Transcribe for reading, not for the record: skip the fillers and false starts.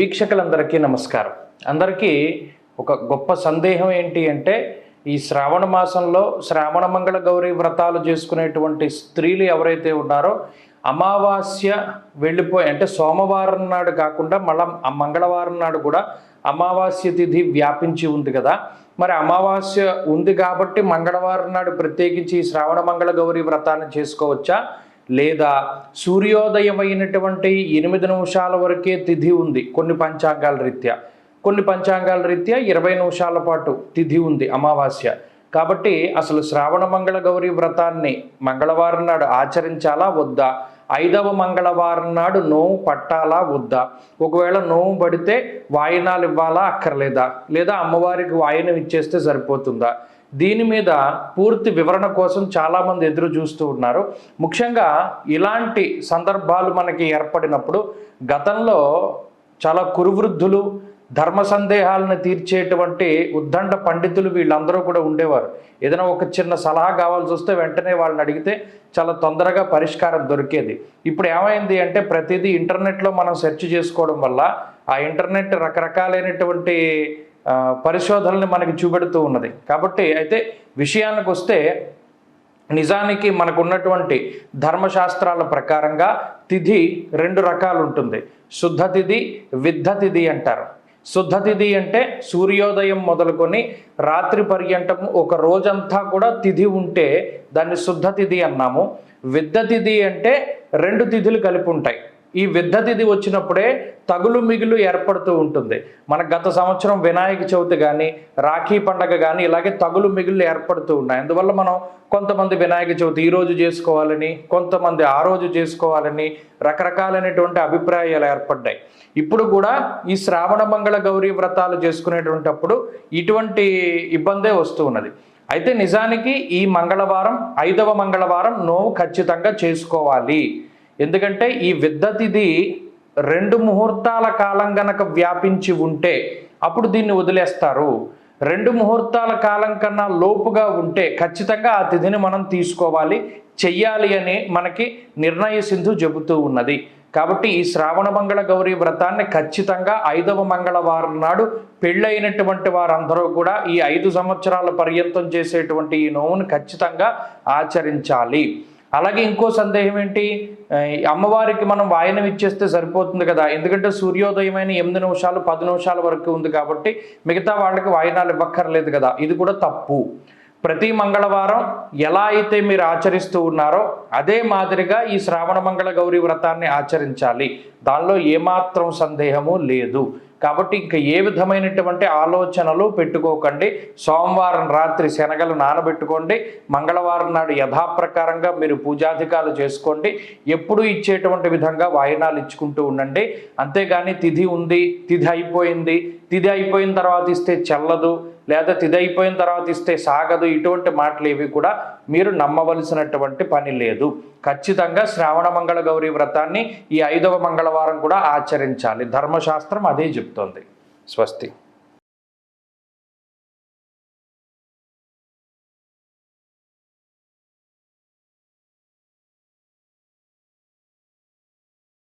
వీక్షకులందరికీ నమస్కారం. అందరికీ ఒక గొప్ప సందేహం ఏంటి అంటే, ఈ శ్రావణ మాసంలో శ్రావణ మంగళ గౌరీ వ్రతాలు చేసుకునేటువంటి స్త్రీలు ఎవరైతే ఉన్నారో అమావాస్య వెళ్ళిపోయి అంటే సోమవారం నాడు కాకుండా మళ్ళీ మంగళవారం నాడు కూడా అమావాస్య తిథి వ్యాపించి ఉంది కదా. మరి అమావాస్య ఉంది కాబట్టి మంగళవారం నాడు ప్రత్యేకించి శ్రావణ మంగళ గౌరీ వ్రతాన్ని చేసుకోవచ్చా, లేదా సూర్యోదయమైనటువంటి 8 నిమిషాల వరకే తిథి ఉంది కొన్ని పంచాంగాల రీత్యా, కొన్ని పంచాంగాల రీత్యా 20 నిమిషాల పాటు తిథి ఉంది అమావాస్య. కాబట్టి అసలు శ్రావణ మంగళ గౌరీ వ్రతాన్ని మంగళవారం నాడు ఆచరించాలా వద్దా, 5వ మంగళవారం నాడు నోము పట్టాలా వద్దా, ఒకవేళ నోము పడితే వాయినాలు ఇవ్వాలా అక్కర్లేదా, లేదా అమ్మవారికి వాయినం ఇచ్చేస్తే సరిపోతుందా, దీని మీద పూర్తి వివరణ కోసం చాలామంది ఎదురు చూస్తూ ఉన్నారు. ముఖ్యంగా ఇలాంటి సందర్భాలు మనకి ఏర్పడినప్పుడు గతంలో చాలా కురువృద్ధులు, ధర్మ సందేహాలను తీర్చేటువంటి ఉద్దండ పండితులు వీళ్ళందరూ కూడా ఉండేవారు. ఏదైనా ఒక చిన్న సలహా కావాల్సి వస్తే వెంటనే వాళ్ళని అడిగితే చాలా తొందరగా పరిష్కారం దొరికేది. ఇప్పుడు ఏమైంది అంటే ప్రతిదీ ఇంటర్నెట్లో మనం సెర్చ్ చేసుకోవడం వల్ల ఆ ఇంటర్నెట్ రకరకాలైనటువంటి పరిశోధనల్ని మనకి చూపెడుతూ ఉన్నది. కాబట్టి అయితే విషయానికి వస్తే నిజానికి మనకు ఉన్నటువంటి ధర్మశాస్త్రాల ప్రకారంగా తిథి 2 రకాలు ఉంటుంది. శుద్ధ తిథి, విద్ధ తిథి అంటారు. శుద్ధ తిథి అంటే సూర్యోదయం మొదలుకొని రాత్రి పర్యంతం ఒక రోజంతా కూడా తిథి ఉంటే దాన్ని శుద్ధ తిథి అన్నాము. విద్ధ తిథి అంటే 2 తిథులు కలిపి ఉంటాయి. ఈ విద్ధ తిథి వచ్చినప్పుడే తగులు మిగులు ఏర్పడుతూ ఉంటుంది. మన గత సంవత్సరం వినాయక చవితి కానీ రాఖీ పండగ కానీ ఇలాగే తగులు మిగులు ఏర్పడుతూ ఉన్నాయి. అందువల్ల మనం కొంతమంది వినాయక చవితి ఈరోజు చేసుకోవాలని, కొంతమంది ఆ రోజు చేసుకోవాలని రకరకాలైనటువంటి అభిప్రాయాలు ఏర్పడ్డాయి. ఇప్పుడు కూడా ఈ శ్రావణ మంగళ గౌరీ వ్రతాలు చేసుకునేటువంటిప్పుడు ఇటువంటి ఇబ్బందే వస్తూ ఉన్నది. అయితే నిజానికి ఈ మంగళవారం 5వ మంగళవారం నోము ఖచ్చితంగా చేసుకోవాలి. ఎందుకంటే ఈ విద్ధ తిథి 2 ముహూర్తాల కాలం గనక వ్యాపించి ఉంటే అప్పుడు దీన్ని వదిలేస్తారు. 2 ముహూర్తాల కాలం కన్నా లోపుగా ఉంటే ఖచ్చితంగా ఆ తిథిని మనం తీసుకోవాలి, చెయ్యాలి అని మనకి నిర్ణయ సింధు చెబుతూ ఉన్నది. కాబట్టి ఈ శ్రావణ మంగళ గౌరీ వ్రతాన్ని ఖచ్చితంగా 5వ మంగళవారం నాడు పెళ్ళైనటువంటి వారందరూ కూడా ఈ 5 సంవత్సరాల పర్యంతం చేసేటువంటి ఈ నోమును ఖచ్చితంగా ఆచరించాలి. అలాగే ఇంకో సందేహం ఏంటి, అమ్మవారికి మనం వాయనం ఇచ్చేస్తే సరిపోతుంది కదా, ఎందుకంటే సూర్యోదయమైన 8 నిమిషాలు 10 నిమిషాల వరకు ఉంది కాబట్టి మిగతా వాళ్ళకి వాయినాలు ఇవ్వక్కర్లేదు కదా. ఇది కూడా తప్పు. ప్రతి మంగళవారం ఎలా అయితే మీరు ఆచరిస్తూ ఉన్నారో అదే మాదిరిగా ఈ శ్రావణ మంగళ గౌరీ వ్రతాన్ని ఆచరించాలి. దానిలో ఏమాత్రం సందేహము లేదు. కాబట్టి ఇంకా ఏ విధమైనటువంటి ఆలోచనలు పెట్టుకోకండి. సోమవారం రాత్రి శనగలు నానబెట్టుకోండి, మంగళవారం నాడు యథాప్రకారంగా మీరు పూజాధికాలు చేసుకోండి, ఎప్పుడు ఇచ్చేటువంటి విధంగా వాయినాలు ఇచ్చుకుంటూ ఉండండి. అంతేగాని తిథి ఉంది, తిథి అయిపోయిన తర్వాత ఇస్తే చెల్లదు, లేదా తిథి అయిపోయిన తర్వాత ఇస్తే సాగదు, ఇటువంటి మాటలు ఏవి కూడా మీరు నమ్మవలసినటువంటి పని లేదు. ఖచ్చితంగా శ్రావణ మంగళ గౌరీ వ్రతాన్ని ఈ 5వ మంగళవారం కూడా ఆచరించాలి. ధర్మశాస్త్రం అదే చెప్తోంది. స్వస్తి.